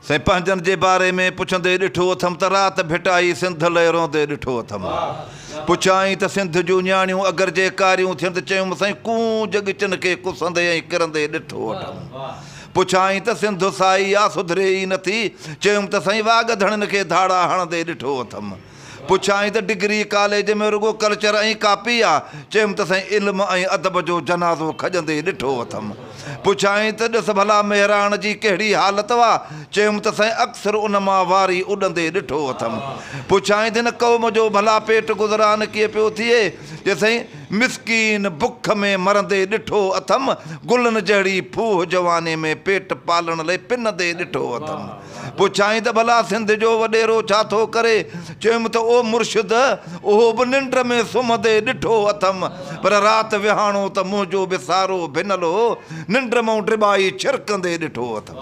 साईं पंहिंजनि जे बारे में पुछंदे ॾिठो अथमि त राति भिटाई सिंध लहरोंदे ॾिठो अथमि। पुछाई त सिंध जूं न्याणियूं अगरि जे कारियूं थियनि त चयुमि साईं कूंज गिचनि खे कुसंदे ऐं किरंदे ॾिठो अथमि। पुछाई त सिंध साई आहे सुधरे ई नथी, चयुमि त साईं वाॻधणनि खे धाड़ा हणंदे ॾिठो अथमि। पुछाई त डिग्री कॉलेज में रुगो कल्चर ऐं कापी आहे, चयुमि त साईं इल्म ऐं अदब जो जनाज़ो खॼंदे ॾिठो अथमि। पुछाई त ॾिस भला मेहराण जी कहिड़ी हालत हुआ, चयुमि त साईं अक्सर उन मां वारी उॾंदे ॾिठो अथमि। पुछाई त हिन क़ौम जो भला पेट गुज़रान कीअं पियो थिए, जे साईं मिसकीन बुख में मरंदे ॾिठो अथमि। गुलनि जहिड़ी फूह जवानी में पेट पालण लाइ पिनंदे ॾिठो अथमि। पुछाई त भला सिंध जो वॾेरो छा थो करे, चयुमि त ओ मुर्शिद उहो बि निंड में सुम्हंदे ॾिठो अथमि, पर राति विहाणो त मुंहिंजो बि सारो भिनल हो, निंड मां ड्रिबाई छिरकंदे ॾिठो अथमि।